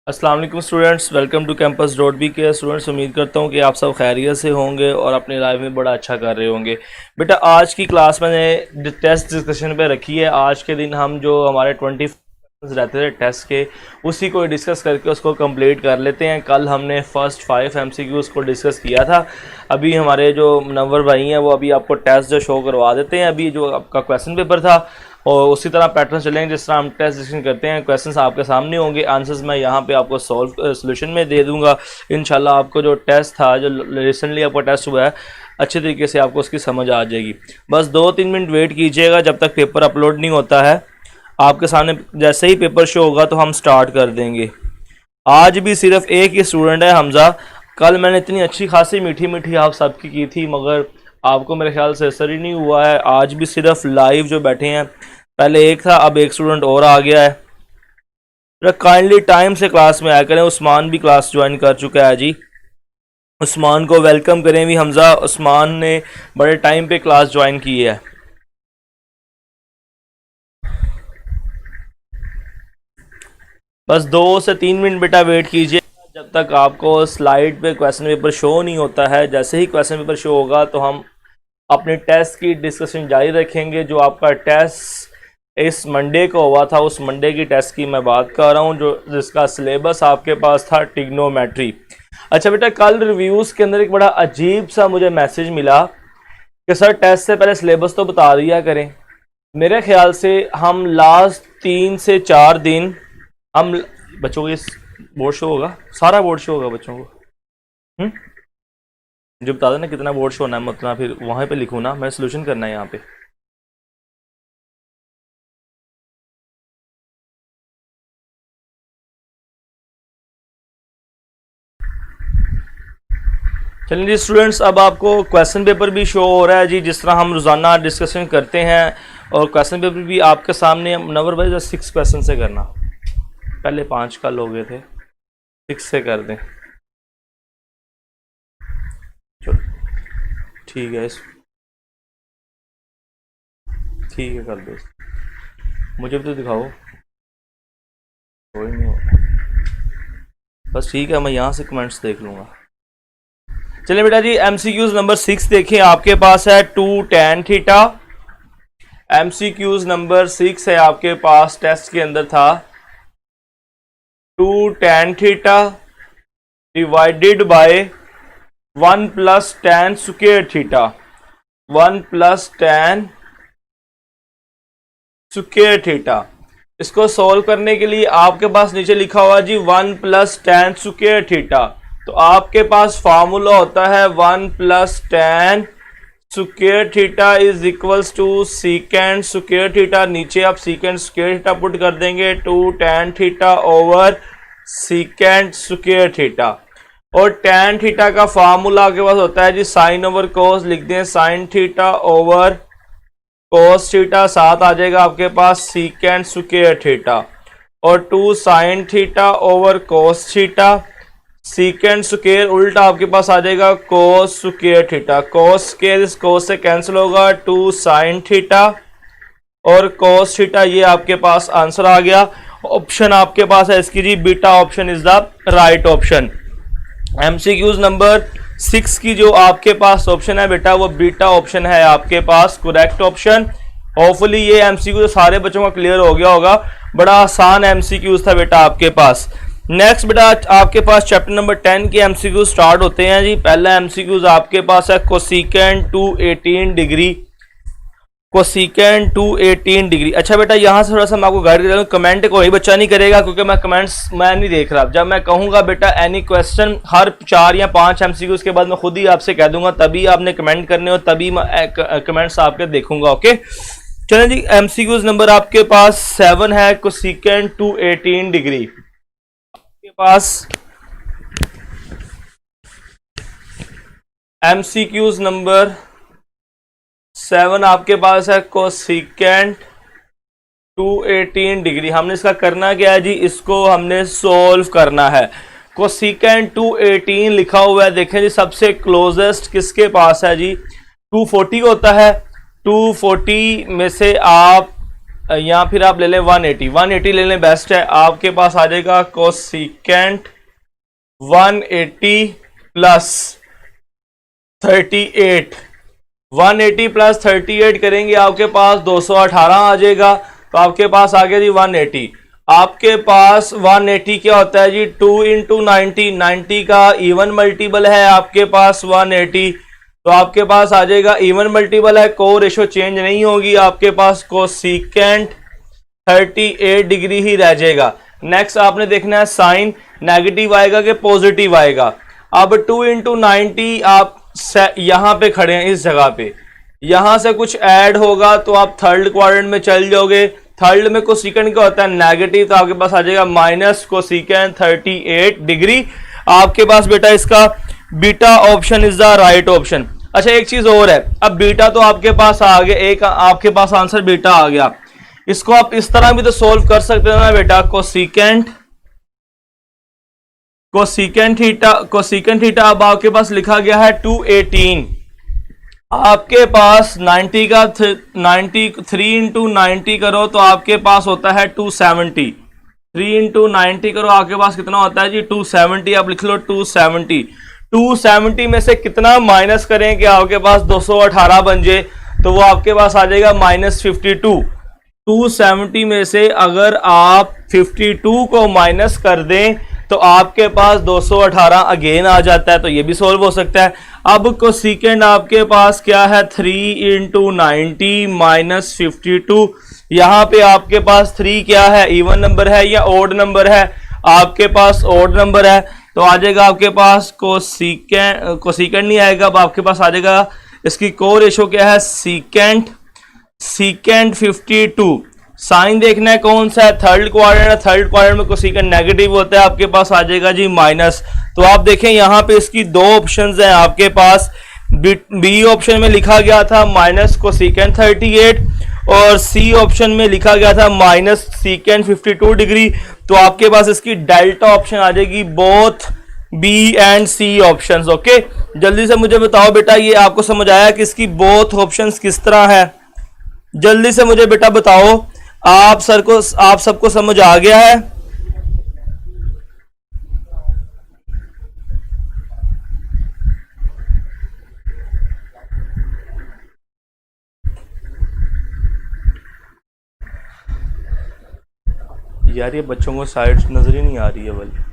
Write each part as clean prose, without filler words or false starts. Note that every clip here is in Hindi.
अस्सलाम वालेकुम students, welcome to campus dot B K. Students, उम्मीद करता हूँ कि आप सब खैरियत से होंगे और अपनी लाइफ में बड़ा अच्छा कर रहे होंगे। बेटा, आज की क्लास मैंने टेस्ट डिस्कशन पे रखी है। आज के दिन हम जो हमारे 20 रहते थे टेस्ट के, उसी को डिस्कस करके उसको कंप्लीट कर लेते हैं। कल हमने फर्स्ट 5 MCQs को डिस्कस किया था। अभी हमारे जो मुनव्वर भाई हैं वो अभी आपको टेस्ट जो शो करवा देते हैं। अभी जो आपका क्वेश्चन पेपर था और उसी तरह पैटर्न चलेंगे जिस तरह हम टेस्ट डिस्कशन करते हैं। क्वेश्चंस आपके सामने होंगे, आंसर्स मैं यहाँ पे आपको सोल्यूशन में दे दूंगा। इंशाल्लाह आपको जो टेस्ट था, जो रिसेंटली आपका टेस्ट हुआ है, अच्छे तरीके से आपको उसकी समझ आ जाएगी। बस 2-3 मिनट वेट कीजिएगा जब तक पेपर अपलोड नहीं होता है। आपके सामने जैसे ही पेपर शो होगा तो हम स्टार्ट कर देंगे। आज भी सिर्फ एक ही स्टूडेंट है, हमजा। कल मैंने इतनी अच्छी खासी मीठी मीठी आप सबकी की थी, मगर आपको मेरे ख्याल से असर ही नहीं हुआ है। आज भी सिर्फ लाइव जो बैठे हैं, पहले एक था, अब एक स्टूडेंट और आ गया है। काइंडली टाइम से क्लास में आया करें। उस्मान भी क्लास ज्वाइन कर चुका है जी। उस्मान को वेलकम करें भी हमजा। उस्मान ने बड़े टाइम पे क्लास ज्वाइन की है। बस 2 से 3 मिनट बेटा वेट कीजिए जब तक आपको स्लाइड पे क्वेश्चन पेपर शो नहीं होता है। जैसे ही क्वेश्चन पेपर शो होगा तो हम अपने टेस्ट की डिस्कशन जारी रखेंगे। जो आपका टेस्ट इस मंडे को हुआ था, उस मंडे की टेस्ट की मैं बात कर रहा हूँ, जो जिसका सिलेबस आपके पास था ट्रिग्नोमेट्री। अच्छा बेटा, कल रिव्यूज़ के अंदर एक बड़ा अजीब सा मुझे मैसेज मिला कि सर टेस्ट से पहले सिलेबस तो बता दिया करें। मेरे ख्याल से हम लास्ट 3 से 4 दिन हम बच्चों को, इस बोर्ड शो होगा, सारा बोर्ड शो होगा बच्चों को। जो बता देना कितना बोर्ड शो होना है, मतलब फिर वहाँ पे लिखूँ ना, मैं सोल्यूशन करना है यहाँ पे। चलिए जी स्टूडेंट्स, अब आपको क्वेश्चन पेपर भी शो हो रहा है जी, जिस तरह हम रोज़ाना डिस्कशन करते हैं। और क्वेश्चन पेपर भी आपके सामने। मुनव्वर भाई 6 क्वेश्चन से करना, पहले 5 कल हो गए थे, 6 से कर दें। चलो ठीक है, ठीक है कर दो। मुझे भी तो दिखाओ, कोई नहीं होगा। बस ठीक है, मैं यहाँ से कमेंट्स देख लूँगा। चलिए बेटा जी, MCQs नंबर 6 देखिए, आपके पास है 2 tan थीटा। MCQs नंबर 6 है आपके पास, टेस्ट के अंदर था 2 tan theta divided by 1 plus tan square theta. 1 plus tan square theta. इसको सॉल्व करने के लिए आपके पास नीचे लिखा हुआ जी 1 प्लस tan स्क्वायर थीटा। तो आपके पास फार्मूला होता है 1 plus tan square theta is equals to secant square theta. नीचे आप सीकेंड स्क्वायर थीटा पुट कर देंगे, 2 tan theta over सीकेंड square theta. और tan थीटा का फार्मूला आपके पास होता है जी साइन ओवर कोस। लिख दें sine theta over cos theta. साथ आ जाएगा आपके पास सीकेंड स्क्वायर थीटा। और 2 sine theta over cos theta. Secant square उल्टा आपके पास आ जाएगा cos square theta. Cos square इस कोस से कैंसिल होगा, 2 साइन थीटा और कोस थीटा। ये आपके पास आंसर आ गया। ऑप्शन आपके पास है इसकी जी beta option is the right option. MCQs number 6 की जो आपके पास ऑप्शन है बेटा, वो बीटा ऑप्शन है आपके पास करेक्ट ऑप्शन। होपफुली ये MCQ सारे बच्चों का क्लियर हो गया होगा। बड़ा आसान MCQs था बेटा आपके पास। नेक्स्ट बेटा, आपके पास चैप्टर नंबर 10 के MCQ स्टार्ट होते हैं जी। पहला MCQ आपके पास है कोसिकेंड 218 डिग्री। Cosecant 218 degree. अच्छा बेटा, यहाँ से थोड़ा सा मैं आपको गाइड कर दूँ, कमेंट कोई बच्चा नहीं करेगा क्योंकि मैं कमेंट्स मैं नहीं देख रहा। जब मैं कहूँगा बेटा एनी क्वेश्चन, हर 4 या 5 MCQ के बाद मैं खुद ही आपसे कह दूंगा, तभी आपने कमेंट करने हो, तभी मैं कमेंट्स आपके देखूंगा। ओके चलें जी, MCQ नंबर आपके पास 7 है कोसिकेंड 218 डिग्री। आपके पास MCQ नंबर 7 आपके पास है कोसिकेंड 218 डिग्री। हमने इसका करना क्या है जी, इसको हमने सोल्व करना है। कोसिकेंड 218 लिखा हुआ है, देखें जी सबसे क्लोजेस्ट किसके पास है जी, 240 होता है। 240 में से आप या फिर आप ले लें 180 ले लें, बेस्ट है। आपके पास आ जाएगा कोसिकेंट 180 प्लस 38, 180 प्लस 38 करेंगे आपके पास 218 आ जाएगा। तो आपके पास आ गया जी 180। आपके पास 180 क्या होता है जी 2 इंटू 90 का इवन मल्टीपल है आपके पास 180। तो आपके पास आ जाएगा इवन मल्टीपल है, को रेशो चेंज नहीं होगी, आपके पास कोसिकेंट 38 डिग्री ही रह जाएगा। नेक्स्ट आपने देखना है साइन नेगेटिव आएगा कि पॉजिटिव आएगा। अब 2 इंटू 90 आप यहां पे खड़े हैं इस जगह पे, यहां से कुछ ऐड होगा तो आप थर्ड क्वाड्रेंट में चल जाओगे। थर्ड में कोसिकेंट क्या होता है नेगेटिव, तो आपके पास आ जाएगा माइनस कोसिकेंट 38 डिग्री। आपके पास बेटा इसका beta option is the right option. अच्छा एक चीज और है, अब बीटा तो आपके पास आ गया, एक आपके पास आंसर बीटा आ गया। इसको आप इस तरह भी तो सोल्व कर सकते हो ना बेटा, कोसिकेंट थीटा अब आपके पास लिखा गया है 218। आपके पास 90 का 3 इंटू 90 करो तो आपके पास होता है 270। 3 इंटू 90 करो आपके पास कितना होता है जी 270। आप लिख लो 270। 270 में से कितना माइनस करें कि आपके पास 218 बन जाए, तो वो आपके पास आ जाएगा -52। 270 में से अगर आप 52 को माइनस कर दें तो आपके पास 218 अगेन आ जाता है। तो ये भी सोल्व हो सकता है। अब कोसिकेंट आपके पास क्या है 3 इंटू 90 माइनस 52। यहां पे आपके पास 3 क्या है, इवन नंबर है या ओड नंबर है, आपके पास ओड नंबर है। तो आ जाएगा आपके पास कोसिकेंट नहीं आएगा, अब आपके पास आ जाएगा इसकी को रेशो क्या है सीकेंट 52। साइन देखना है कौन सा है, थर्ड क्वाड्रेंट है। थर्ड क्वाड्रेंट में कोसिकेंट नेगेटिव होता है, आपके पास आ जाएगा जी माइनस। तो आप देखें यहां पे इसकी दो ऑप्शंस हैं आपके पास। बी ऑप्शन में लिखा गया था माइनस कोसिकेंट 38 और सी ऑप्शन में लिखा गया था माइनस सीकेंट 52 डिग्री। तो आपके पास इसकी डेल्टा ऑप्शन आ जाएगी both B and C options. Okay, जल्दी से मुझे बताओ बेटा, ये आपको समझ आया कि इसकी बोथ ऑप्शंस किस तरह है? जल्दी से मुझे बेटा बताओ, आप सबको समझ आ गया है? यार ये बच्चों को साइड नजर ही नहीं आ रही है बल्कि।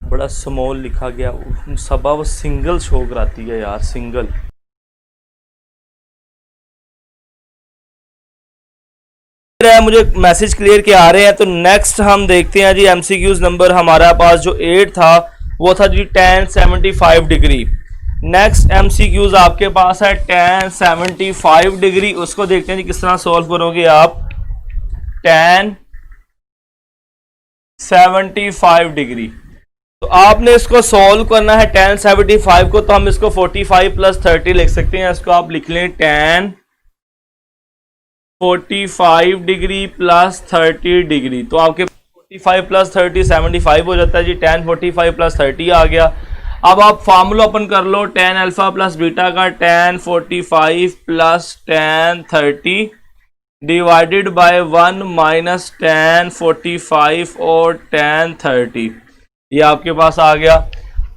बड़ा स्मॉल लिखा गया, सबा वो सिंगल शो कराती है यार, सिंगल। मुझे मैसेज क्लियर के आ रहे हैं। तो नेक्स्ट हम देखते हैं जी एमसीक्यूज नंबर हमारा पास जो 8 था वो था जी tan 75 डिग्री। नेक्स्ट एमसीक्यूज आपके पास है tan 75 डिग्री। उसको देखते हैं जी किस तरह सॉल्व करोगे आप। tan 75 डिग्री, तो आपने इसको सॉल्व करना है tan 75 को, तो हम इसको 45 प्लस 30 लिख सकते हैं। इसको आप लिख लें tan 45 डिग्री प्लस 30 डिग्री। तो आपके 45 प्लस 30 75 हो जाता है जी। tan 45 प्लस 30 आ गया। अब आप फार्मूला ओपन कर लो tan अल्फा प्लस बीटा का, tan 45 plus tan 30 divided by 1 minus tan 45 और tan 30। ये आपके पास आ गया।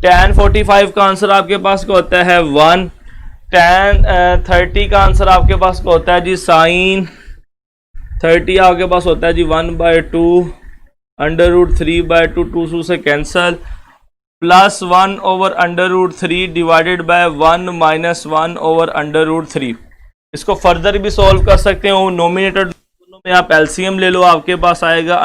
tan 45 का आंसर आपके पास को होता है 1। tan 30 का आंसर आपके पास को होता है जी साइन 30 आपके पास होता है जी 1/2 √3/2, 2 से cancel, plus 1 over √3 divided by 1 minus 1 over √3। इसको फर्दर भी सॉल्व कर सकते हो, नोमिनेटर दोनों में आप एलसीएम ले लो, आपके पास आएगा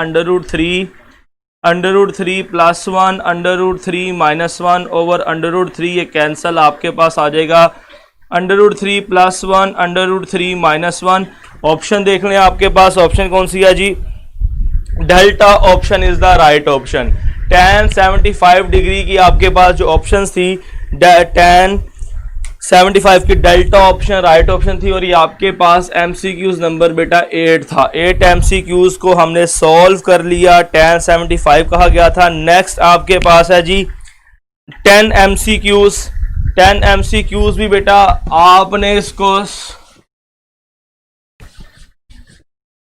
√3 प्लस 1 √3 माइनस 1 ओवर √3, ये कैंसल, आपके पास आ जाएगा √3 प्लस 1 √3 माइनस 1। ऑप्शन देख लें आपके पास, ऑप्शन कौन सी है जी, delta option is the right option. tan 75 degree की आपके पास जो ऑप्शन थी tan 75 की डेल्टा ऑप्शन राइट ऑप्शन थी। और ये आपके पास एमसीक्यूज नंबर बेटा 8 था। 8 एमसीक्यूज को हमने सॉल्व कर लिया, tan 75 कहा गया था। नेक्स्ट आपके पास है जी 10 MCQs, 10 MCQs भी बेटा आपने इसको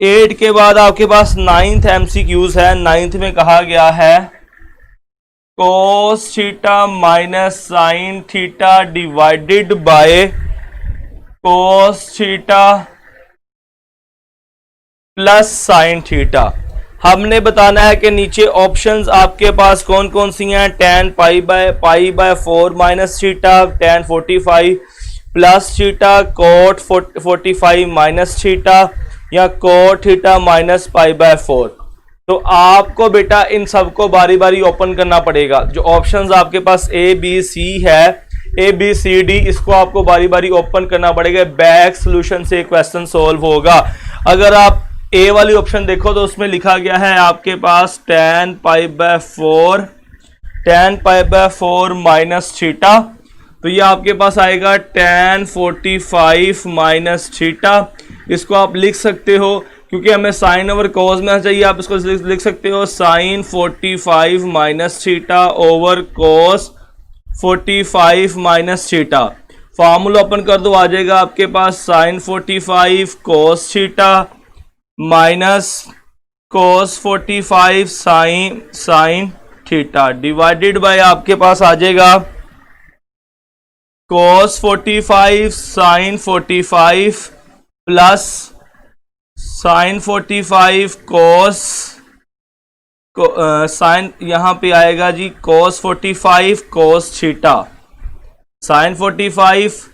8 के बाद आपके पास 9th MCQs है। 9th में कहा गया है cos theta minus sine theta divided bye cos theta plus sine theta. हमने बताना है कि नीचे ऑप्शंस आपके पास कौन कौन सी हैं। tan pi by 4 minus theta, tan 45 plus theta, cot 45 minus theta या cot theta minus pi by 4। तो आपको बेटा इन सबको बारी बारी ओपन करना पड़ेगा। जो ऑप्शंस आपके पास A B C है, A B C D, इसको आपको बारी बारी ओपन करना पड़ेगा। बैक सोल्यूशन से क्वेश्चन सोल्व होगा। अगर आप ए वाली ऑप्शन देखो तो उसमें लिखा गया है आपके पास tan pi by 4 minus theta, तो ये आपके पास आएगा tan 45 माइनस थीटा। इसको आप लिख सकते हो क्योंकि हमें साइन ओवर कॉस में चाहिए, आप इसको लिख सकते हो sine 45 minus theta over cos 45 minus theta. Formula open कर दो, आ जाएगा आपके पास sine 45 cos theta minus cos 45 sine theta divided by आपके पास आ जाएगा cos 45 sine 45 plus sine 45 cos sine यहां पे आएगा जी cos 45 cos theta sine 45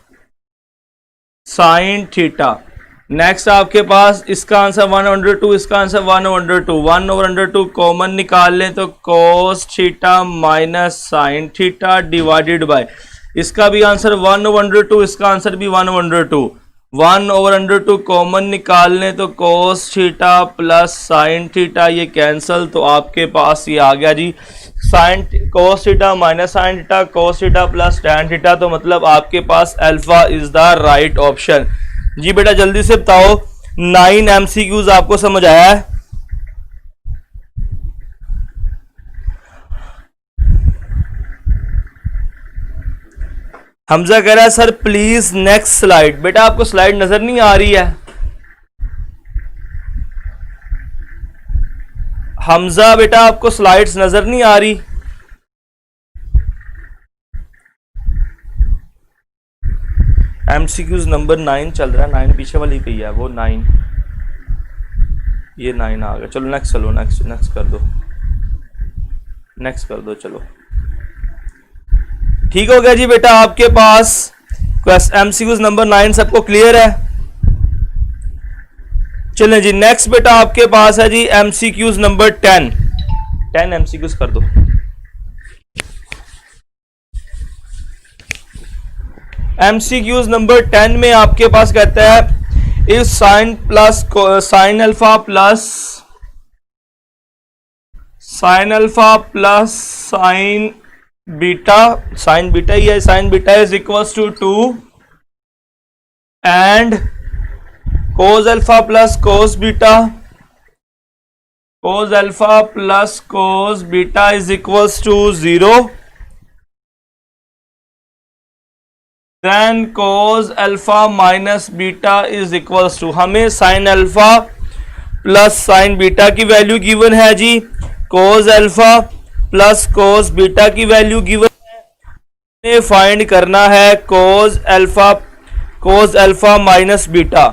sine theta. Next आपके पास इसका आंसर 1/2, इसका आंसर 1/2, 1/2 कॉमन निकाल लें तो cos theta minus sine theta divided bye, इसका भी आंसर 1/2, इसका आंसर भी 1/2, 1/2 कॉमन निकाल लें तो cos theta plus sine theta, ये कैंसल, तो आपके पास ये आ गया जी sine cos theta minus sine theta cos theta plus tan theta. तो मतलब आपके पास alpha is the right option. जी बेटा जल्दी से बताओ 9 MCQs आपको समझ आया है? हमजा कह रहा है सर प्लीज नेक्स्ट स्लाइड। बेटा आपको स्लाइड नजर नहीं आ रही है? हमजा बेटा आपको स्लाइड्स नजर नहीं आ रही? MCQs नंबर 9 चल रहा है, 9 पीछे वाली पे ही है वो 9, ये 9 आ गया। चलो नेक्स्ट, चलो नेक्स्ट कर दो, नेक्स्ट कर दो। चलो ठीक हो गया जी बेटा, आपके पास MCQs नंबर 9 सबको क्लियर है? चलें जी नेक्स्ट बेटा आपके पास है जी MCQs नंबर 10 MCQs कर दो। MCQs नंबर 10 में आपके पास कहता है if sine alpha plus sine beta ही है, sine beta is equals to 2 and cos alpha plus cos beta is equals to 0, then cos alpha minus beta is equals to, हमें sine alpha plus sine beta की वैल्यू गिवन है जी, cos alpha plus cos beta की वैल्यू गिवन है, हमें फाइंड करना है cos अल्फा माइनस बीटा,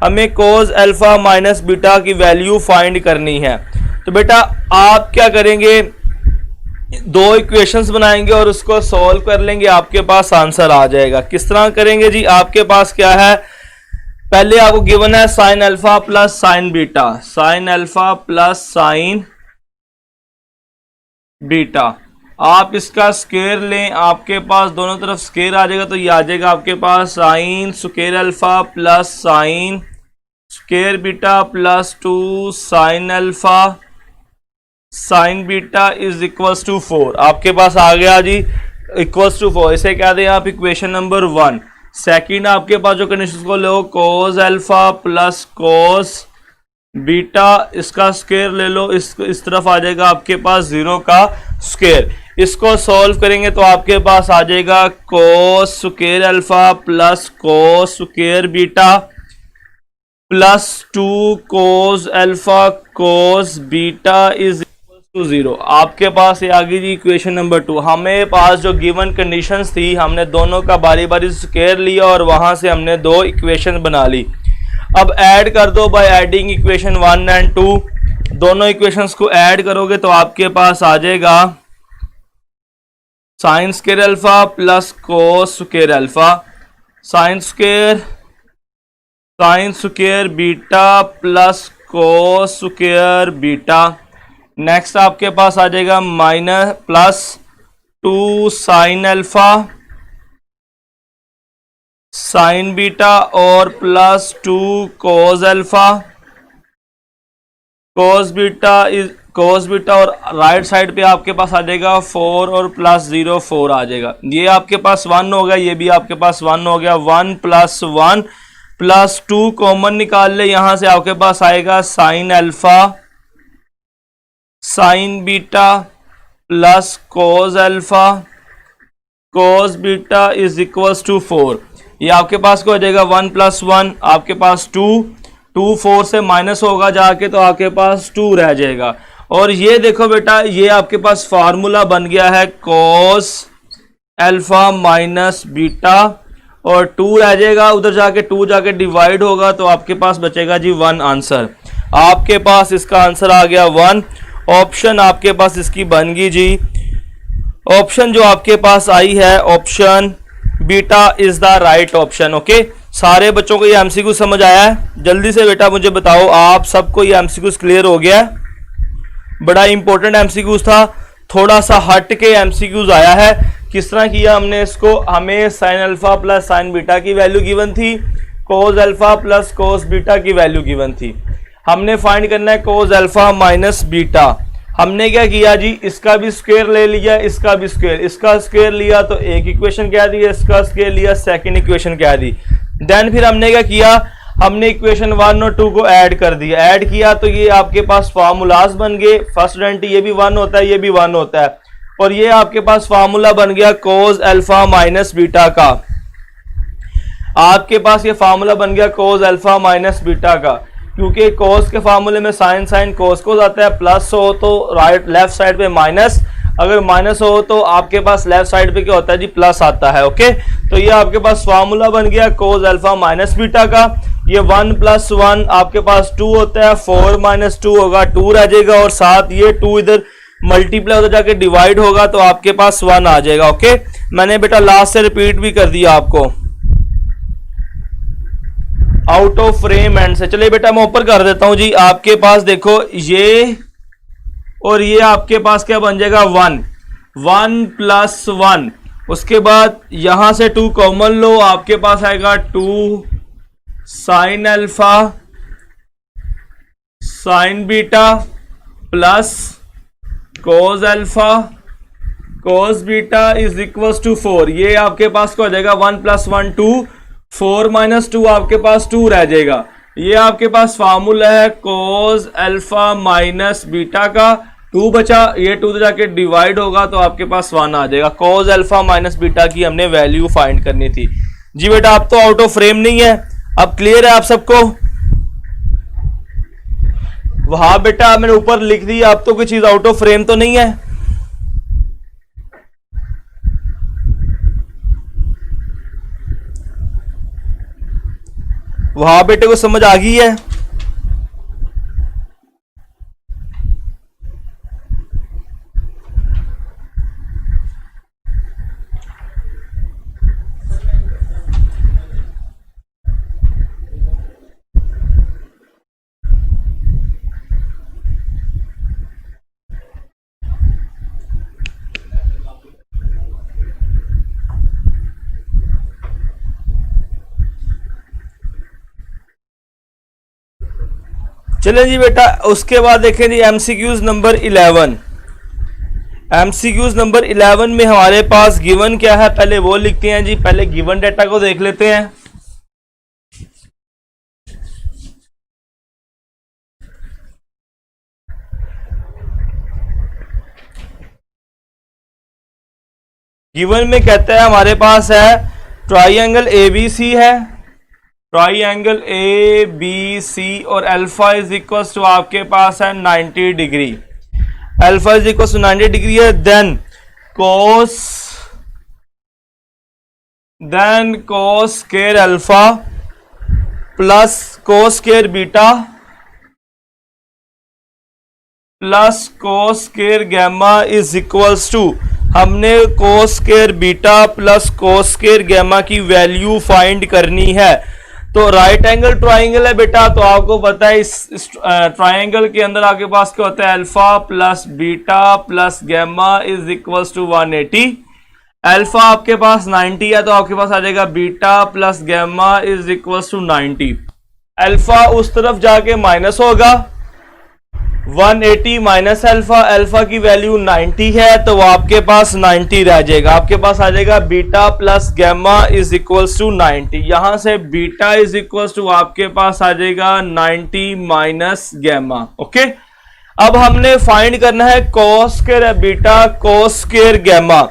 हमें cos अल्फा माइनस बीटा की वैल्यू फाइंड करनी है। तो बेटा आप क्या करेंगे, दो इक्वेशंस बनाएंगे और उसको सॉल्व कर लेंगे, आपके पास आंसर आ जाएगा। किस तरह करेंगे जी, आपके पास क्या है, पहले आपको गिवन है sine alpha plus sine beta, sign alpha plus sine beta, आप इसका स्क्वायर लें, आपके पास दोनों तरफ स्क्वायर आ जाएगा, तो ये आ जाएगा आपके पास sine square alpha plus sine square beta plus 2 sine alpha sine beta is equals to 4, आपके पास आ गया जी इक्वल्स टू 4। इसे क्या दें आप इक्वेशन नंबर 1। सेकंड आपके पास जो कंडीशन को लो cos alpha plus cos beta, इसका स्क्वायर ले लो, इस तरफ आ जाएगा आपके पास 0 का स्क्वायर। इसको सॉल्व करेंगे तो आपके पास आ जाएगा cos square alpha plus cos square beta plus 2 cos alpha cos beta is equal to 0। आपके पास ये आ गई जी इक्वेशन नंबर 2। हमें पास जो गिवन कंडीशंस थी हमने दोनों का बारी बारी स्क्वायर लिया और वहां से हमने दो इक्वेशन बना ली। अब ऐड कर दो बाय एडिंग इक्वेशन 1 एंड 2। दोनों इक्वेशंस को ऐड करोगे तो आपके पास आ जाएगा sine square alpha plus cos square alpha sine square beta plus cos square beta. Next आपके पास आ जाएगा minus plus 2 sine alpha sine beta और plus 2 cos alpha cos beta और राइट साइड पे आपके पास आ जाएगा 4 और प्लस 0 4 आ जाएगा। ये आपके पास 1 हो गया, ये भी आपके पास 1 हो गया। 1 प्लस 1 प्लस 2 कॉमन निकाल ले, यहां से आपके पास आएगा sine alpha sine beta plus cos alpha cos beta is equals to 4। ये आपके पास को आ जाएगा 1 प्लस 1 आपके पास 2 4 से माइनस होगा जाके तो आपके पास 2 रह जाएगा। और ये देखो बेटा ये आपके पास फार्मूला बन गया है कोस अल्फा माइनस बीटा और 2 रह जाएगा, उधर जाके 2 जाके डिवाइड होगा तो आपके पास बचेगा जी 1 आंसर। आपके पास इसका आंसर आ गया 1। ऑप्शन आपके पास इसकी बन गई जी। ऑप्शन जो आपके पास आई है option beta is the right option. Okay, सारे बच्चों को ये एमसीक्यू समझ आया है? जल्दी से बेटा मुझे बताओ आप सबको ये एमसीक्यू क्लियर हो गया है? बड़ा इंपॉर्टेंट एमसीक्यू था, थोड़ा सा हट के एमसीक्यूज आया है। किस तरह किया हमने इसको, हमें sine alpha plus sine beta की वैल्यू गिवन थी, कोस अल्फा प्लस कोस बीटा की वैल्यू गिवन थी। हमने फाइंड करना है कोस अल्फा माइनस बीटा। हमने क्या किया जी, इसका भी स्क्वायर ले लिया, इसका भी स्क्वायर, इसका स्क्वायर लिया तो एक इक्वेशन क्या दी, इसका स्क्वायर लिया सेकंड इक्वेशन क्या दी। देन फिर हमने क्या किया, हमने इक्वेशन 1 और 2 को ऐड कर दिया। ऐड किया तो ये आपके पास फार्मूलाज बन गए। फर्स्ट डेंट ये भी 1 होता है, ये भी 1 होता है और ये आपके पास फार्मूला बन गया कोस अल्फा माइनस बीटा का। आपके पास ये फार्मूला बन गया कोस अल्फा माइनस बीटा का, क्योंकि कोस के फार्मूले में साइन साइन कोस कोस आता है, प्लस हो तो राइट लेफ्ट साइड पे माइनस, अगर माइनस हो तो आपके पास लेफ्ट साइड पे क्या होता है जी, प्लस आता है। ओके, तो ये आपके पास फार्मूला बन गया कोस अल्फा माइनस बीटा का। ये 1 प्लस 1 आपके पास 2 होता है, 4 माइनस 2 होगा 2 रह जाएगा और साथ ये 2 इधर मल्टीप्लाई उधर जाके डिवाइड होगा तो आपके पास 1 आ जाएगा। ओके, मैंने बेटा लास्ट से रिपीट भी कर दिया आपको आउट ऑफ फ्रेम एंड से। चलिए बेटा मैं ऊपर कर देता हूं जी। आपके पास देखो ये और ये आपके पास क्या बन जाएगा 1 प्लस 1, उसके बाद यहां से 2 कॉमन लो, आपके पास आएगा 2 sine alpha sine beta plus cos alpha cos beta is equal to 4। ये आपके पास क्या हो जाएगा 1 प्लस 1 2, 4 माइनस 2 आपके पास 2 रह जाएगा। ये आपके पास फार्मूला है कोस अल्फा माइनस बीटा का। 2 बचा, ये 2 जाके डिवाइड होगा तो आपके पास 1 आ जाएगा। कोस अल्फा माइनस बीटा की हमने वैल्यू फाइंड करनी थी जी। बेटा आप तो आउट ऑफ फ्रेम नहीं है, अब क्लियर है आप सबको? वहां बेटा मैंने ऊपर लिख दिया, अब तो कोई चीज आउट ऑफ फ्रेम तो नहीं है। वहां बेटे को समझ आ गई है? चलें जी बेटा, उसके बाद देखें जी एमसीक्यूज नंबर 11। एमसीक्यूज नंबर 11 में हमारे पास गिवन क्या है पहले वो लिखते हैं जी। पहले गिवन डेटा को देख लेते हैं। गिवन में कहता है हमारे पास है ट्राइंगल ABC है, ट्राइंगल ABC और अल्फा इज इक्वल टू आपके पास है 90 degree, alpha is equal to 90 degree है। Then cos square alpha plus cos square beta plus cos square gamma is equals to, हमने cos square beta plus cos square gamma की वैल्यू फाइंड करनी है। तो राइट एंगल ट्राइंगल है बेटा, तो आपको पता है इस ट्राइंगल के अंदर आपके पास क्या होता है, alpha plus beta plus gamma is equals to 180। Alpha आपके पास 90 है तो आपके पास आ जाएगा beta plus gamma is equals to 90। Alpha उस तरफ जाके माइनस होगा, 180 माइनस अल्फा, अल्फा की वैल्यू 90 है तो वो आपके पास 90 रह जाएगा, आपके पास आ जाएगा beta plus gamma is equals to 90। यहां से बीटा इज इक्वल्स टू आपके पास आ जाएगा 90 माइनस गैमा। ओके, अब हमने फाइंड करना है cos square beta cos square gamma,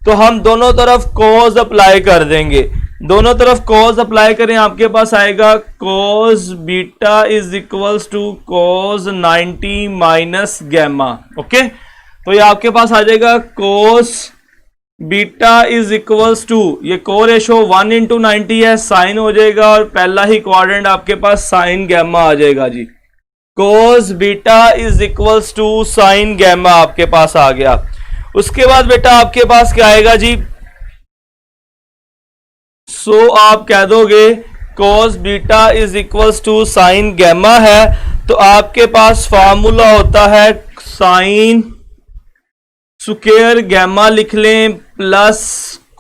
तो हम दोनों तरफ कोस अप्लाई कर देंगे, दोनों तरफ कोस अप्लाई करें, आपके पास आएगा cos beta is equals to cos 90 minus gamma. Okay, तो ये आपके पास आ जाएगा cos beta is equals to, ये को रेशो 1 इंटू 90 है, साइन हो जाएगा और पहला ही क्वाड्रेंट आपके पास साइन गैमा आ जाएगा जी। Cos beta is equals to sine gamma आपके पास आ गया। उसके बाद बेटा आपके पास क्या आएगा जी, सो आप कह दोगे cos beta is equals to sine gamma है, तो आपके पास फार्मूला होता है साइन स्क्वायर गैमा लिख लें plus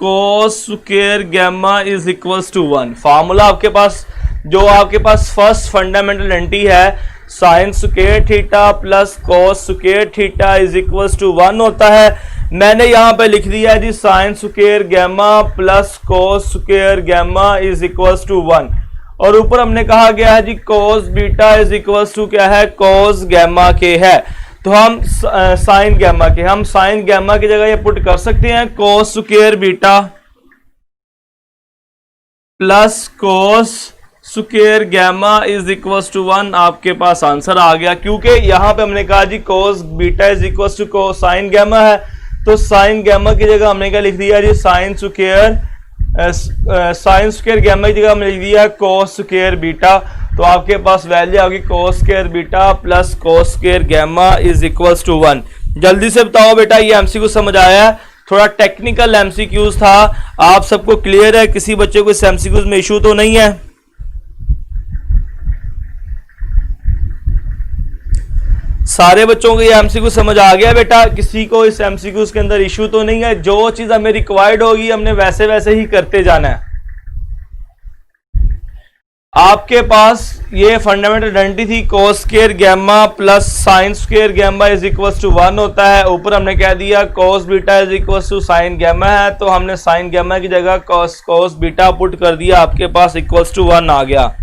cos square gamma is equals to 1। Formula आपके पास जो आपके पास फर्स्ट फंडामेंटल एंटी है sine square theta plus cos square theta is equals to 1 होता है। मैंने यहां पे लिख दिया है जी sine square gamma plus cos square gamma is equals to 1, और ऊपर हमने कहा गया है जी cos beta is equals to क्या है, cos गैमा के है, तो हम साइन गैमा के, हम साइन गैमा की जगह ये पुट कर सकते हैं cos square beta plus cos square gamma is equals to 1, आपके पास आंसर आ गया। क्योंकि यहां पे हमने कहा जी cos beta is equals to cos sine gamma है, तो साइन गैमा की जगह हमने क्या लिख दिया जी साइन स्क्वायर गैमा की जगह हमने लिख दिया cos स्क्वायर बीटा, तो आपके पास वैल्यू आ गई cos square beta plus cos square gamma is equals to 1। जल्दी से बताओ बेटा ये एमसीक्यू समझ आया है, थोड़ा टेक्निकल एमसीक्यूज था, आप सबको क्लियर है, किसी बच्चे को इस एमसीक्यूज में इशू तो नहीं है? सारे बच्चों को ये एमसीक्यू समझ आ गया बेटा, किसी को इस एमसीक्यू के अंदर इशू तो नहीं है? जो चीज हमें रिक्वायर्ड होगी हमने वैसे वैसे ही करते जाना है। आपके पास ये फंडामेंटल आइडेंटिटी थी cos square gamma plus sine square gamma is equals to 1 होता है, ऊपर हमने कह दिया cos beta is equals to sine gamma है, तो हमने साइन गैमा की जगह cos बीटा पुट कर दिया, आपके पास इक्वल्स टू 1 आ गया।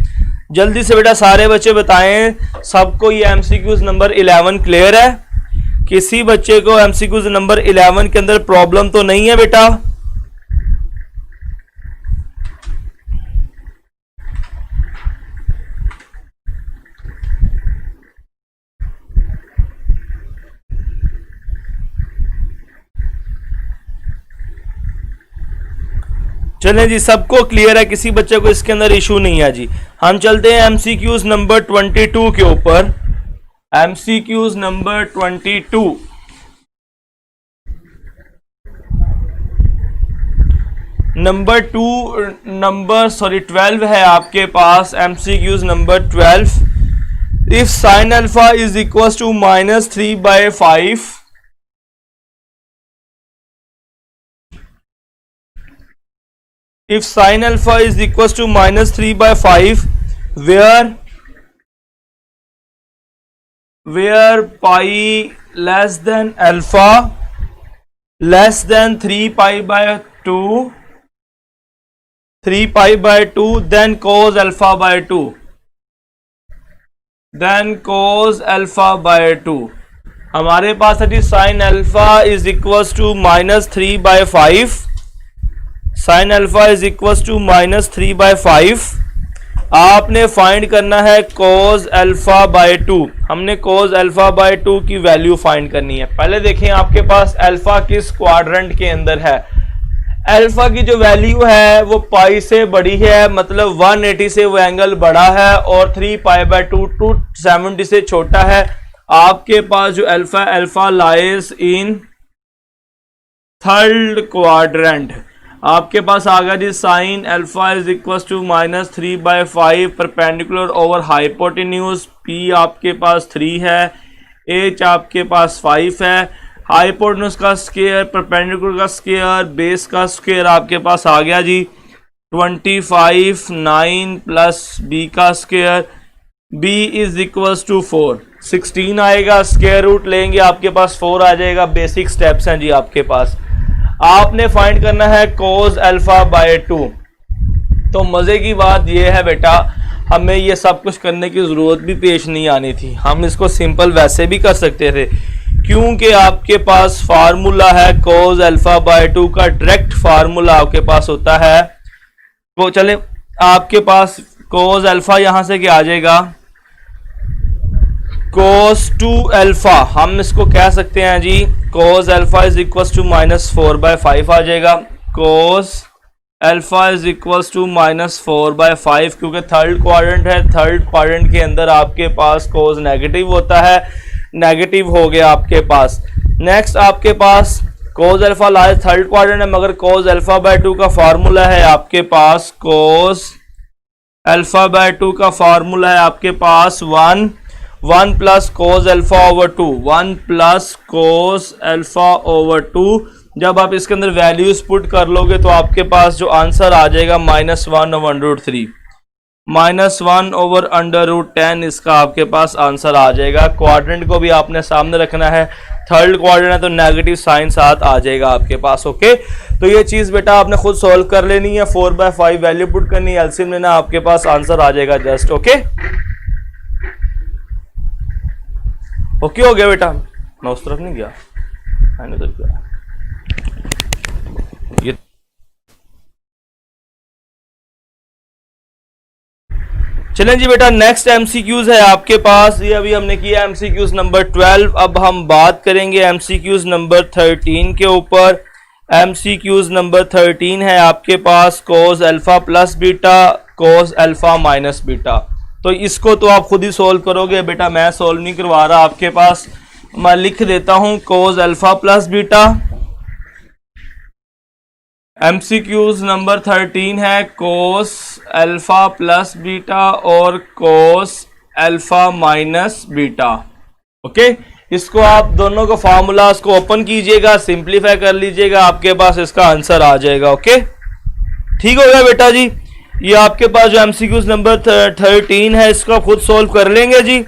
जल्दी से बेटा सारे बच्चे बताएं सबको ये एमसीक्यूज नंबर 11 क्लियर है? किसी बच्चे को एमसीक्यूज नंबर 11 के अंदर प्रॉब्लम तो नहीं है बेटा? चलें जी, सबको क्लियर है, किसी बच्चे को इसके अंदर इशू नहीं है जी। हम चलते हैं एमसीक्यूज नंबर 22 के ऊपर। एमसीक्यूज नंबर 22, नंबर 12 है आपके पास। MCQs number 12, if sine alpha is equal to -3/5 if sin alpha is equals to -3/5 where pi less than alpha less than 3/2 then cos alpha by 2 हमारे पास है जी sine alpha is equals to -3/5 sine alpha is equal to -3/5। आपने फाइंड करना है cos अल्फा बाय 2। हमने cos अल्फा बाय 2 की वैल्यू फाइंड करनी है। पहले देखें आपके पास अल्फा किस क्वाड्रेंट के अंदर है। अल्फा की जो वैल्यू है वो पाई से बड़ी है, मतलब 180 से वो एंगल बड़ा है, और 3π/2 270 से छोटा है। आपके पास जो alpha lies in third quadrant. आपके पास आ गया जी sine alpha is equal to -3/5 perpendicular over hypotenuse. P आपके पास 3 है, एच आपके पास 5 है, हाइपोटेन्यूज का स्क्वायर, परपेंडिकुलर का स्क्वायर, बेस का स्क्वायर आपके पास आ गया जी 25, 9 प्लस बी का square, b is equal to 4, 16 आएगा। स्क्वायर रूट लेंगे आपके पास 4 आ जाएगा। बेसिक स्टेप्स हैं जी आपके पास। आपने फाइंड करना है cos अल्फा बाय 2। तो मजे की बात यह है बेटा, हमें ये सब कुछ करने की जरूरत भी पेश नहीं आनी थी। हम इसको सिंपल वैसे भी कर सकते थे, क्योंकि आपके पास फार्मूला है cos अल्फा बाय 2 का। डायरेक्ट फार्मूला आपके पास होता है, तो चले आपके पास cos अल्फा यहां से क्या आ जाएगा, cos 2 अल्फा। हम इसको कह सकते हैं जी cos alpha is equal to -4/5 आ जाएगा। cos alpha is equal to -4/5, क्योंकि थर्ड क्वाड्रेंट है। थर्ड क्वाड्रेंट के अंदर आपके पास cos नेगेटिव होता है, नेगेटिव हो गया आपके पास। नेक्स्ट आपके पास cos alpha lies third quadrant है, मगर cos अल्फा बाय 2 का फार्मूला है आपके पास, cos अल्फा बाय 2 का फार्मूला है आपके पास 1 plus cos alpha over 2, 1 plus cos alpha over 2। जब आप इसके अंदर वैल्यूज पुट कर लोगे तो आपके पास जो आंसर आ जाएगा -1/√3, -1/√10 इसका आपके पास आंसर आ जाएगा। क्वाड्रेंट को भी आपने सामने रखना है, थर्ड क्वाड्रेंट है तो नेगेटिव साइन साथ आ जाएगा आपके पास। ओके, तो ये चीज बेटा आपने खुद सॉल्व कर लेनी है। 4/5 वैल्यू पुट करनी है, एलसीएम लेना, आपके पास आंसर आ जाएगा जस्ट। ओके ओके हो गया बेटा। मैं उस तरफ नहीं गया, मैंने उधर गया। ये चलें जी बेटा, नेक्स्ट एमसीक्यूज है आपके पास। ये अभी हमने किया एमसीक्यूज नंबर 12। अब हम बात करेंगे एमसीक्यूज नंबर 13 के ऊपर। एमसीक्यूज नंबर 13 है आपके पास cos alpha plus beta, cos alpha minus beta. तो इसको तो आप खुद ही सोल्व करोगे बेटा, मैं सोल्व नहीं करवा रहा आपके पास। मैं लिख देता हूं cos alpha plus beta. MCQs number 13 है cos अल्फा प्लस बीटा और cos alpha minus beta. Okay, इसको आप दोनों को फार्मूला को ओपन कीजिएगा, सिंप्लीफाई कर लीजिएगा, आपके पास इसका आंसर आ जाएगा। ओके, ठीक हो गया बेटा जी। ये आपके पास जो एमसीक्यूज नंबर 13 है इसको आप खुद सोल्व कर लेंगे जी।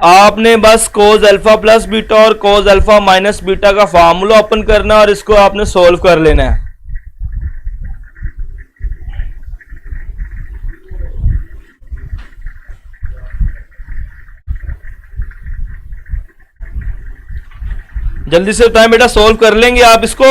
आपने बस cos अल्फा प्लस बीटा और cos अल्फा माइनस बीटा का फार्मूला ओपन करना और इसको आपने सोल्व कर लेना है। जल्दी से बताएं बेटा, सोल्व कर लेंगे आप इसको?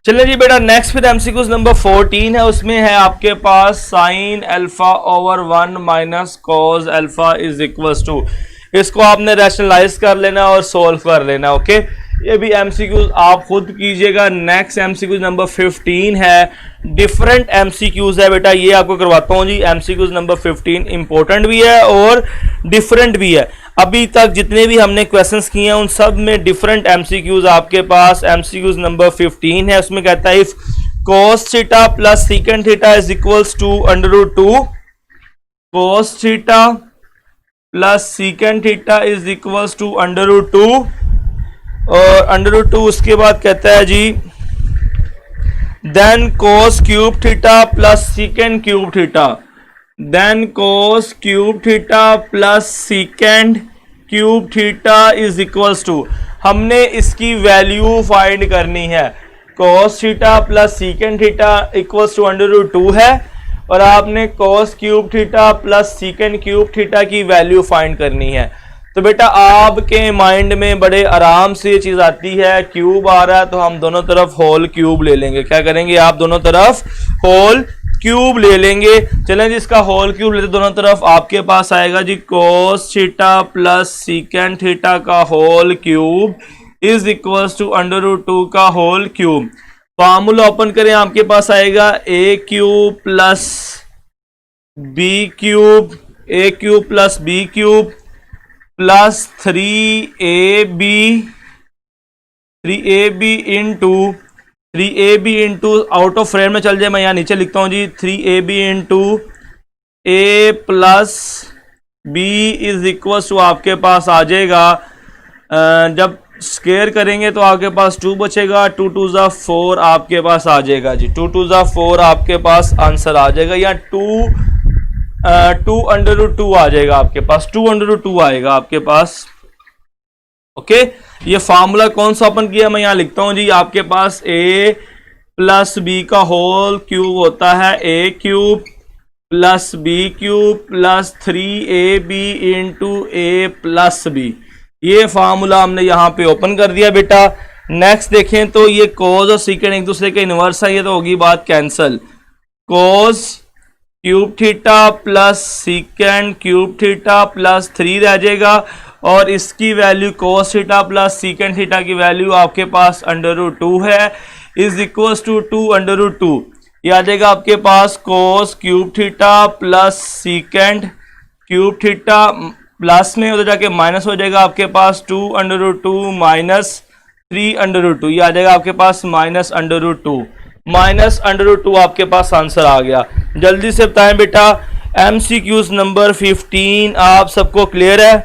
चलिए जी बेटा, नेक्स्ट फिर एमसीक्यूज नंबर 14 है। उसमें है आपके पास sine alpha over 1 minus cos alpha is equal to. इसको आपने रैशनलाइज कर लेना और सोल्व कर लेना। ओके, ये भी एमसीक्यूज आप खुद कीजिएगा। नेक्स्ट एमसीक्यूज नंबर 15 है, डिफरेंट एमसीक्यूज है बेटा, ये आपको करवाता हूँ जी। एमसीक्यूज नंबर 15 इंपॉर्टेंट भी है और डिफरेंट भी है। अभी तक जितने भी हमने क्वेश्चंस किए हैं उन सब में डिफरेंट एमसीक्यूज आपके पास। एमसीक्यूज नंबर 15 है, उसमें कहता है if cos theta plus secant theta is equals to √2, cos theta plus secant theta is equals to √2, और √2 उसके बाद कहता है जी then cos cube theta plus secant cube theta, then cos cube theta plus secant cube theta is equals to, हमने इसकी वैल्यू फाइंड करनी है। cos theta plus secant theta equals to √2 है, और आपने cos cube theta plus secant cube theta की वैल्यू फाइंड करनी है। तो बेटा आपके माइंड में बड़े आराम से ये चीज आती है, क्यूब आ रहा है तो हम दोनों तरफ होल क्यूब ले लेंगे। क्या करेंगे आप दोनों तरफ होल क्यूब ले लेंगे। चलें जी, इसका होल क्यूब लेते दोनों तरफ, आपके पास आएगा जी cos theta plus secant theta का whole cube is equals to √2 का होल क्यूब। फॉर्मूला ओपन करें, आपके पास आएगा a cube plus b cube, a cube plus b cube plus 3ab into out of frame में चल जाए, मैं यहाँ नीचे लिखता हूँ जी 3ab into a plus b is equal to आपके पास आ जाएगा, जब स्क्वायर करेंगे तो आपके पास 2 बचेगा, 2 2 ज़ा 4 आपके पास आ जाएगा जी, 2 2 ज़ा 4 आपके पास आंसर आ जाएगा, या 2 √2 आ जाएगा आपके पास, 2 √2 आएगा आपके पास। ओके, ये फार्मूला कौन सा ओपन किया मैं यहाँ लिखता हूं जी, आपके पास a प्लस b का होल क्यूब होता है a cube plus b cube plus 3ab into a plus b। ये फार्मूला हमने यहाँ पे ओपन कर दिया बेटा। नेक्स्ट देखें तो ये cos और सीकेंड एक दूसरे के इनवर्स है, ये तो होगी बात cancel. cos cube theta plus secant cube theta plus 3 रह जाएगा, और इसकी value cos theta plus secant theta की वैल्यू आपके पास √2 है, इज इक्वल टू 2 √2। ये आ जाएगा आपके पास cos cube theta plus secant cube theta, plus में उधर जाके माइनस हो जाएगा आपके पास 2 √2 माइनस 3 √2, ये आ जाएगा आपके पास -√2 आपके पास आंसर आ गया। जल्दी से बताएं बेटा, MCQs नंबर 15 आप सबको क्लियर है?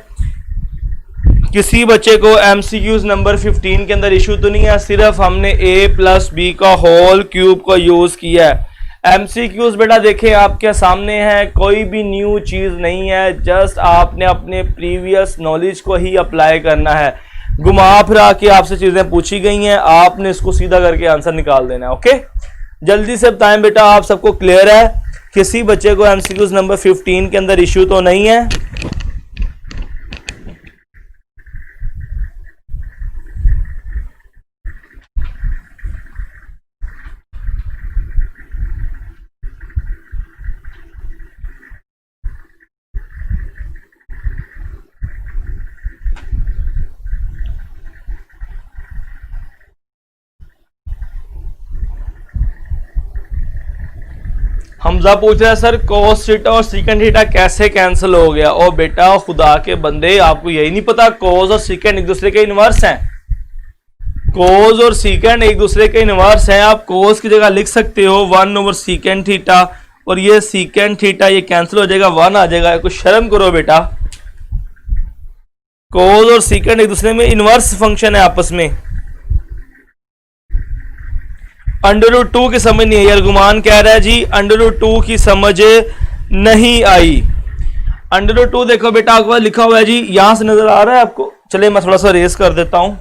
किसी बच्चे को MCQs नंबर 15 के अंदर इशू तो नहीं है? सिर्फ हमने a प्लस b का होल क्यूब को यूज किया है। MCQs बेटा देखें आपके सामने है, कोई भी न्यू चीज नहीं है, जस्ट आपने अपने प्रीवियस नॉलेज को ही अप्लाई करना है। घुमा फिरा के आपसे चीजें पूछी गई हैं, आपने इसको सीधा करके आंसर निकाल देना है। ओके, जल्दी से बताएं बेटा, आप सबको क्लियर है? किसी बच्चे को MCQs नंबर 15 के अंदर इश्यू तो नहीं है? हमजा पूछ रहा है सर cos थीटा और सीकेंड थीटा कैसे कैंसिल हो गया? ओ बेटा खुदा के बंदे, आपको यही नहीं पता cos और सीकेंड एक दूसरे के इनवर्स हैं? cos और सीकेंड एक दूसरे के इनवर्स हैं। आप cos की जगह लिख सकते हो 1/सीकेंड थीटा, और ये सीकेंड थीटा ये कैंसिल हो जाएगा, 1 आ जाएगा। कुछ शर्म करो बेटा, cos और सीकेंड एक दूसरे में इनवर्स फंक्शन है आपस में। √2 की समझ नहीं आई, अरगुमान कह रहा है जी √2 की समझ नहीं आई। √2 देखो बेटा आपके पास लिखा हुआ है जी, यहां से नजर आ रहा है आपको? चले मैं थोड़ा सा रेस कर देता हूं।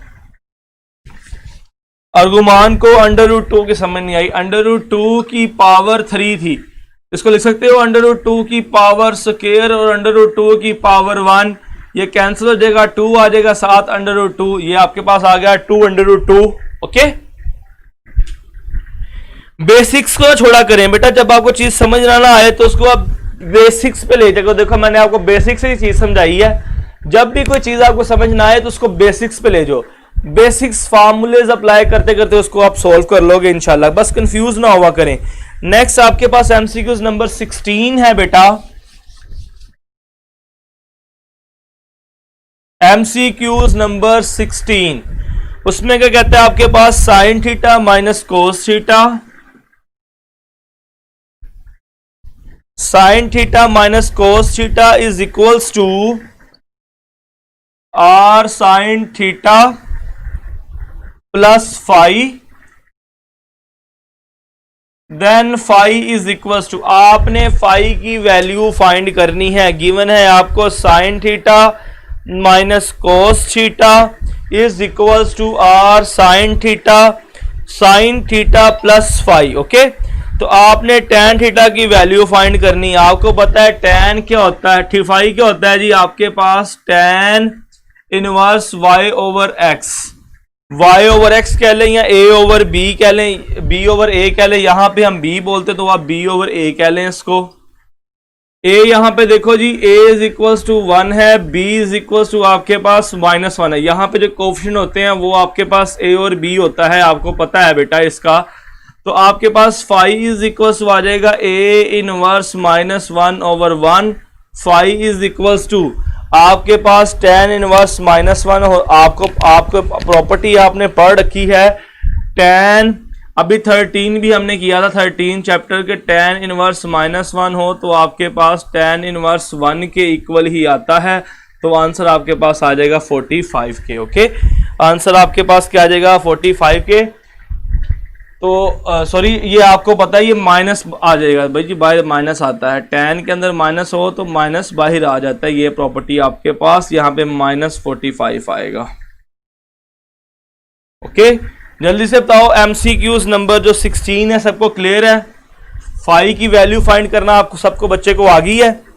अरगुमान को √2 की समझ नहीं आई। √2 की पावर 3 थी, इसको लिख सकते हो √2 की पावर स्क्वायर, और √2 की पावर 1, ये कैंसिल हो जाएगा, 2 आ जाएगा साथ √2, ये आपके पास आ गया 2 √2। ओके, बेसिक्स को छोड़ा करें बेटा, जब आपको चीज समझ ना आए तो उसको आप बेसिक्स पे ले जाओ। देखो मैंने आपको बेसिक्स से ही चीज समझाई है, जब भी कोई चीज आपको समझ ना आए तो उसको बेसिक्स पे ले जाओ। बेसिक्स फार्मूलेज अप्लाई करते करते उसको आप सोल्व कर लोगे इंशाल्लाह, बस कंफ्यूज ना हुआ करें। नेक्स्ट आपके पास MCQs नंबर 16 है बेटा। MCQs नंबर 16, उसमें क्या कहते हैं आपके पास sine theta minus cos theta, sine theta minus cos theta is equals to R sine theta plus phi, then phi is equals to, आपने फाई की वैल्यू फाइंड करनी है। गिवन है आपको sine theta minus cos theta is equals to R sine theta plus phi. Okay, तो आपने tan थीटा की वैल्यू फाइंड करनी है। आपको पता है tan क्या होता है, फाई क्या होता है जी, आपके पास tan inverse y over x, y over x कह लें या a ओवर b कह लें, b ओवर a कह लें, यहां पे हम b बोलते तो आप b ओवर a कह लें इसको। a यहां पे देखो जी a इज इक्वल्स टू 1 है, b इज इक्वल्स टू आपके पास -1 है। यहां पे जो कोफिशिएंट होते हैं वो आपके पास a और b होता है, आपको पता है बेटा इसका। तो आपके पास फाई इज इक्वल्स टू आ जाएगा a inverse -1 over 1, phi is equals to आपके पास tan इनवर्स -1 हो। आपको प्रॉपर्टी आपने पढ़ रखी है tan, अभी 13 भी हमने किया था, 13 चैप्टर के, tan इनवर्स -1 हो तो आपके पास tan इनवर्स 1 के इक्वल ही आता है। तो आंसर आपके पास आ जाएगा 45 के। ओके, आंसर आपके पास क्या आ जाएगा 45 के। तो सॉरी, ये आपको पता है ये माइनस आ जाएगा भाई जी, बाहर माइनस आता है, tan के अंदर माइनस हो तो माइनस बाहर आ जाता है। ये प्रॉपर्टी आपके पास यहाँ पे -45 आएगा। ओके, जल्दी से बताओ MCQs नंबर जो 16 है सबको क्लियर है? फाई की वैल्यू फाइंड करना आपको सबको बच्चे को आ गई है?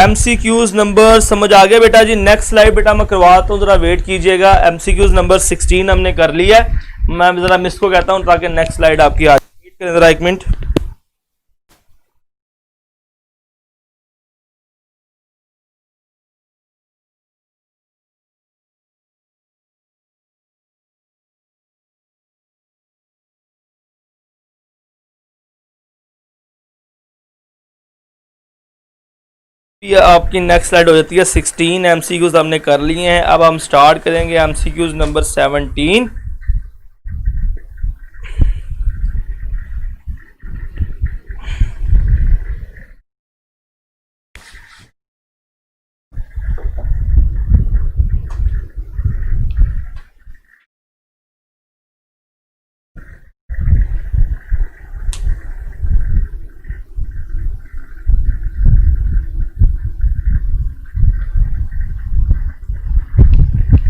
MCQs नंबर समझ आ गया बेटा जी? नेक्स्ट स्लाइड बेटा मैं करवाता हूँ, जरा वेट कीजिएगा। MCQs नंबर 16 हमने कर लिया है, मैं जरा मिस को कहता हूँ ताकि नेक्स्ट स्लाइड आपकी आ जाए। जरा 1 मिनट। ये आपकी नेक्स्ट स्लाइड हो जाती है 16 MCQs हमने कर लिए हैं। अब हम स्टार्ट करेंगे MCQs नंबर 17।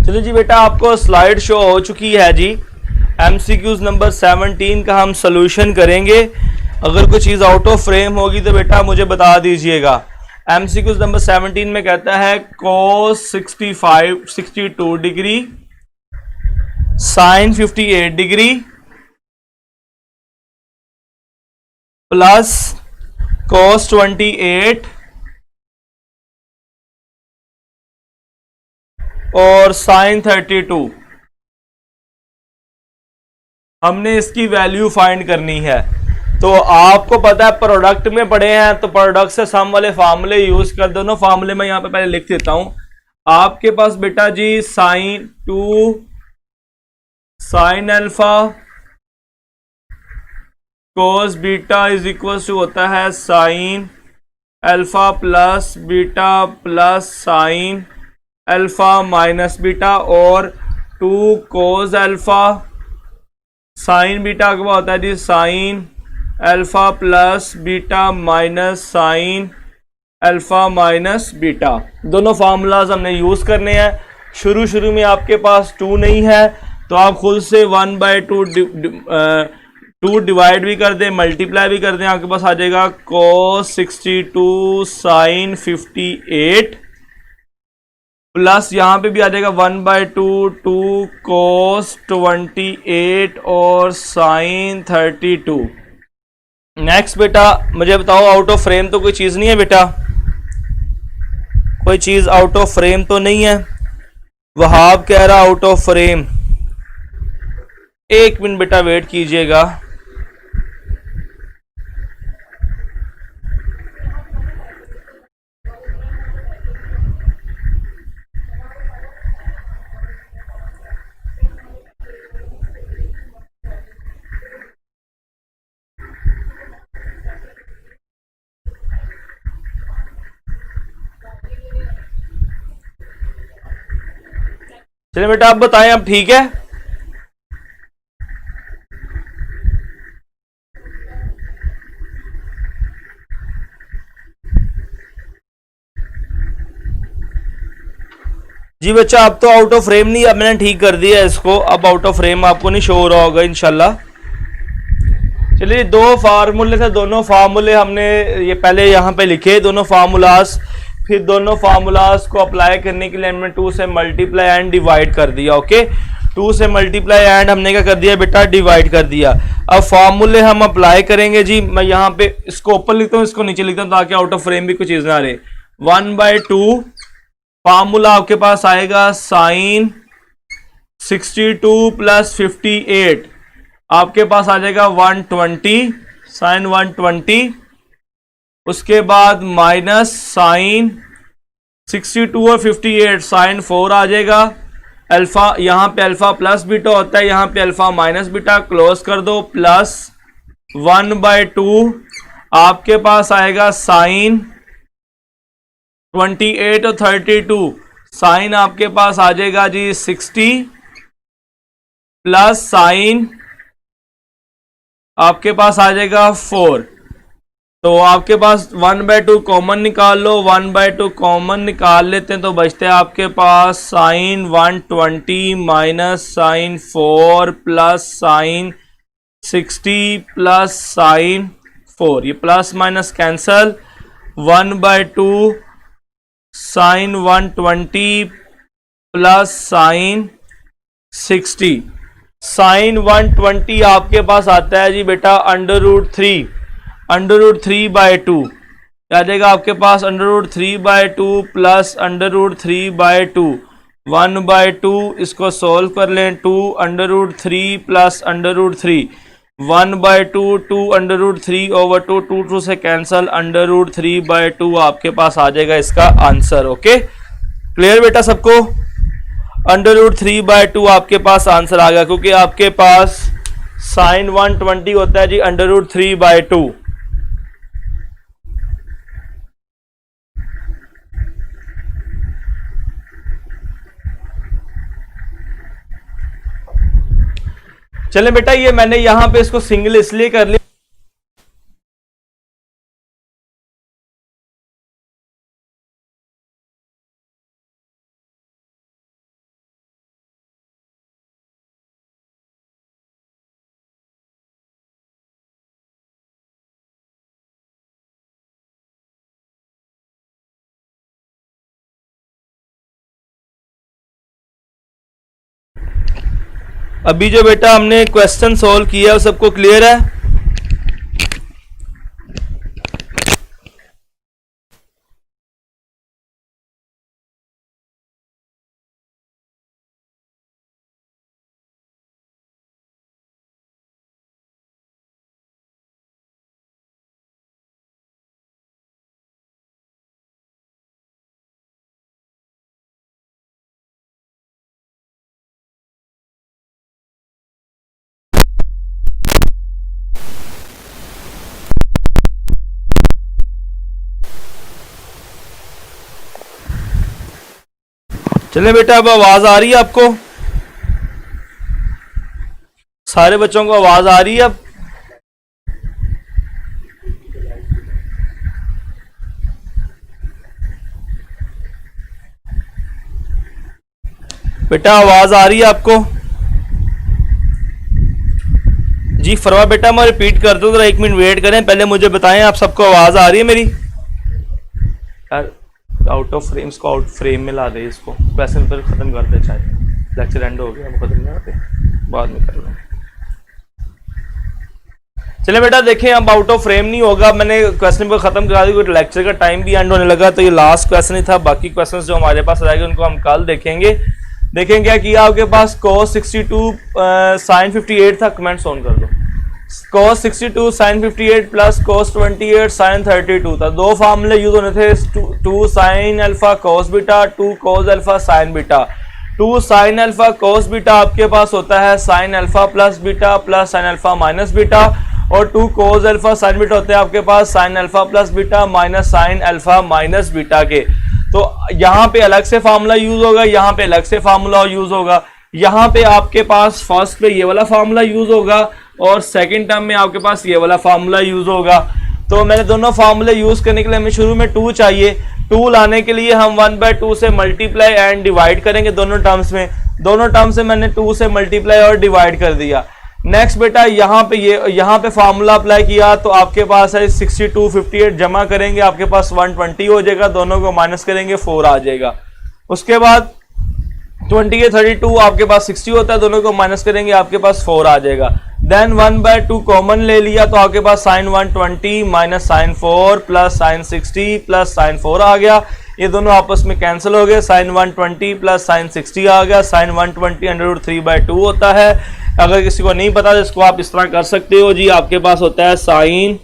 चलिए जी बेटा, आपको स्लाइड शो हो चुकी है जी। MCQs नंबर 17 का हम सोल्यूशन करेंगे। अगर कोई चीज़ आउट ऑफ फ्रेम होगी तो बेटा मुझे बता दीजिएगा। MCQs नंबर 17 में कहता है cos 62 degree, sine 58 degree plus cos 28 और साइन 32। हमने इसकी वैल्यू फाइंड करनी है। तो आपको पता है प्रोडक्ट में पढ़े हैं तो प्रोडक्ट से सम वाले फार्मूले यूज कर, दोनों फार्मूले मैं यहां पे पहले लिख देता हूं। आपके पास बेटा जी sine 2 sine alpha cos beta is equal to होता है sine alpha plus beta plus sine alpha minus beta, और 2 कोस अल्फा साइन बीटा क्या होता है जी sine alpha plus beta minus sine alpha minus beta. दोनों फार्मूलाज हमने यूज करने हैं। शुरू में आपके पास 2 नहीं है तो आप खुद से 1/2 डिवाइड भी कर दें, मल्टीप्लाई भी कर दें, आपके पास आ जाएगा cos 62 साइन 58 प्लस यहां पे भी आ जाएगा 1/2 2 cos 28 और साइन 32। नेक्स्ट बेटा मुझे बताओ, आउट ऑफ फ्रेम तो कोई चीज नहीं है बेटा? कोई चीज आउट ऑफ फ्रेम तो नहीं है? वहाब कह रहा आउट ऑफ फ्रेम। 1 मिनट बेटा वेट कीजिएगा। चलिए बेटा आप बताएं, अब ठीक है? जी बच्चा अब तो आउट ऑफ फ्रेम नहीं, अब मैंने ठीक कर दिया इसको, अब आउट ऑफ फ्रेम आपको नहीं शो हो रहा होगा इंशाल्लाह। चलिए दो फार्मूले थे, दोनों फार्मूले हमने ये पहले यहाँ पे लिखे दोनों फार्मूलाज, फिर दोनों फार्मूलाज को अप्लाई करने के लिए हमने 2 से मल्टीप्लाई एंड डिवाइड कर दिया। ओके 2 से मल्टीप्लाई एंड हमने क्या कर दिया बेटा, डिवाइड कर दिया। अब फार्मूले हम अप्लाई करेंगे जी। मैं यहाँ पे इसको ऊपर लिखता हूँ, इसको नीचे लिखता हूँ ताकि आउट ऑफ फ्रेम भी कुछ चीज ना रहे। 1/2 फार्मूला आपके पास आएगा साइन 62 प्लस 58, आपके पास आ जाएगा 120 साइन 120। उसके बाद माइनस साइन 62 और 58 साइन 4 आ जाएगा। अल्फा, यहाँ पे अल्फा प्लस बीटा होता है, यहाँ पे अल्फा माइनस बीटा, क्लोज कर दो। प्लस 1/2 आपके पास आएगा साइन 28 और 32, साइन आपके पास आ जाएगा जी 60 प्लस साइन आपके पास आ जाएगा 4। तो आपके पास 1/2 कॉमन निकाल लो, 1/2 कॉमन निकाल लेते हैं तो बचते हैं आपके पास sine 120 minus sine 4 plus sine 60 plus sine 4, ये plus minus cancel. 1/2 sine 120 plus sine 60, sine 120 आपके पास आता है जी बेटा √3, √3/2 आ जाएगा आपके पास √3/2 प्लस √3/2, 1/2 इसको सोल्व कर लें, 2 √3 प्लस √3, 1/2 2 √3/2, 2 से कैंसल, √3/2 आपके पास आ जाएगा इसका आंसर। ओके क्लियर बेटा सबको? √3/2 आपके पास आंसर आ गया, क्योंकि आपके पास साइन 120 होता है जी √3/2। चले बेटा ये मैंने यहां पे इसको सिंगल इसलिए कर लिया, अभी जो बेटा हमने क्वेश्चन सॉल्व किया वो सबको क्लियर है? चले बेटा अब आवाज आ रही है आपको? सारे बच्चों को आवाज आ रही है अब? बेटा आवाज आ रही है आपको? जी फरवा बेटा मैं रिपीट कर दूं, जरा 1 मिनट वेट करें, पहले मुझे बताएं आप सबको आवाज आ रही है मेरी? यार आउट ऑफ फ्रेम, इसको आउट फ्रेम में ला दे, इसको क्वेश्चन पर खत्म कर दे, चाहे लेक्चर एंड हो गया, हम खत्म नहीं करते, बाद में कर लेंगे। चले बेटा देखें अब आउट ऑफ फ्रेम नहीं होगा, मैंने क्वेश्चन पर खत्म करा दी, लेक्चर का टाइम भी एंड होने लगा, तो ये लास्ट क्वेश्चन ही था, बाकी क्वेश्चन जो हमारे पास रहेंगे उनको हम कल देखेंगे। देखें क्या किया आपके पास, cos 62 sin 58 था, कमेंट्स ऑन कर दो। cos 62 sin 58 plus cos 28 sin 32 था, दो फार्मूले यूज होने थे, 2 sin alpha cos beta, 2 cos alpha sin beta. 2 sin alpha cos beta आपके पास होता है sin alpha plus beta plus sin alpha minus beta, और 2 cos अल्फा sin बीटा होते हैं आपके पास sin alpha plus beta minus sin alpha minus beta के। तो यहाँ पे अलग से फार्मूला यूज होगा, यहाँ पे अलग से फार्मूला यूज होगा। यहाँ पे आपके पास फर्स्ट पे ये वाला फार्मूला यूज होगा और सेकंड टर्म में आपके पास ये वाला फार्मूला यूज होगा। तो मैंने दोनों फार्मूले यूज करने के लिए हमें शुरू में 2 चाहिए। 2 लाने के लिए हम 1/2 से मल्टीप्लाई एंड डिवाइड करेंगे दोनों टर्म्स में। दोनों टर्म्स से मैंने 2 से मल्टीप्लाई और डिवाइड कर दिया। नेक्स्ट बेटा यहाँ पे फार्मूला अप्लाई किया तो आपके पास है 62 58 जमा करेंगे आपके पास 120 हो जाएगा, दोनों को माइनस करेंगे 4 आ जाएगा। उसके बाद 20 के 32 आपके पास 60 होता है, दोनों को माइनस करेंगे आपके पास 4 आ जाएगा। देन 1/2 कॉमन ले लिया तो आपके पास sin 120 minus sin 4 plus sin 60 plus sin 4 आ गया। ये दोनों आपस में कैंसिल हो गए। sin 120 प्लस sin 60 आ गया। sin 120 √3/2 होता है। अगर किसी को नहीं पता तो इसको आप इस तरह कर सकते हो जी, आपके पास होता है sin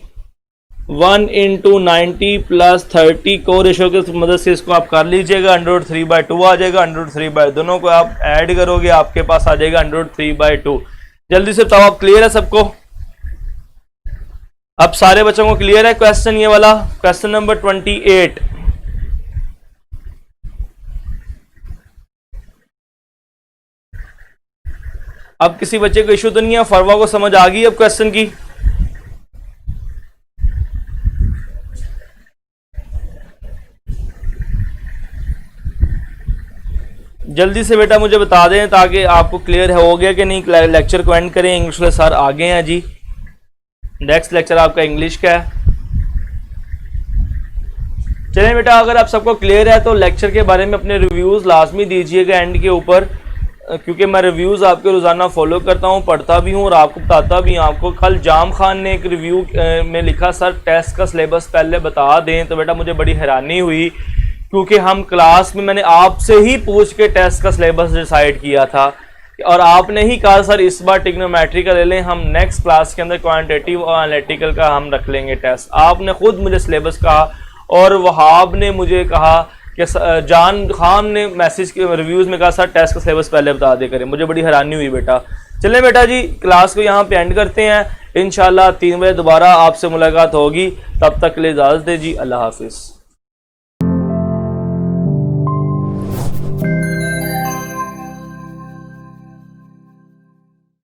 1 × 90 प्लस 30 को रेशो की मदद से इसको आप कर लीजिएगा, √3/2 आ जाएगा। √3/2 दोनों को आप ऐड करोगे आपके पास आ जाएगा √3/2। जल्दी से बताओ, आप क्लियर है सबको? अब सारे बच्चों को क्लियर है क्वेश्चन ये वाला, क्वेश्चन नंबर 28। अब किसी बच्चे को इशू तो नहीं है? फरवा को समझ आ गई अब क्वेश्चन की? जल्दी से बेटा मुझे बता दें ताकि आपको क्लियर हो गया कि नहीं। लेक्चर को एंड करें। इंग्लिश वाले सर आगे हैं जी। नेक्स्ट लेक्चर आपका इंग्लिश का है। चलें बेटा, अगर आप सबको क्लियर है तो लेक्चर के बारे में अपने रिव्यूज लाजमी दीजिएगा एंड के ऊपर, क्योंकि मैं रिव्यूज आपके रोजाना फॉलो करता हूं, पढ़ता भी हूं और आपको बताता भी हूं। आपको कल जाम खान ने एक रिव्यू में लिखा सर टेस्ट का सिलेबस पहले बता दें, तो बेटा मुझे बड़ी हैरानी हुई क्योंकि हम क्लास में मैंने आपसे ही पूछ के टेस्ट का सिलेबस डिसाइड किया था और आपने ही कहा सर इस बार ट्रिग्नोमेट्री का ले लें, हम नेक्स्ट क्लास के अंदर क्वांटिटेटिव और एनालिटिकल का हम रख लेंगे टेस्ट। आपने खुद मुझे सिलेबस कहा और वहाब ने मुझे कहा कि जान खान ने मैसेज के रिव्यूज़ में कहा सर टेस्ट का सिलेबस पहले बता दे करें। मुझे बड़ी हैरानी हुई बेटा। चलें बेटा जी, क्लास को यहाँ पे एंड करते हैं। इंशाल्लाह 3 बजे दोबारा आपसे मुलाकात होगी। तब तक के लिए इजाज़त दे जी। अल्लाह हाफिज़।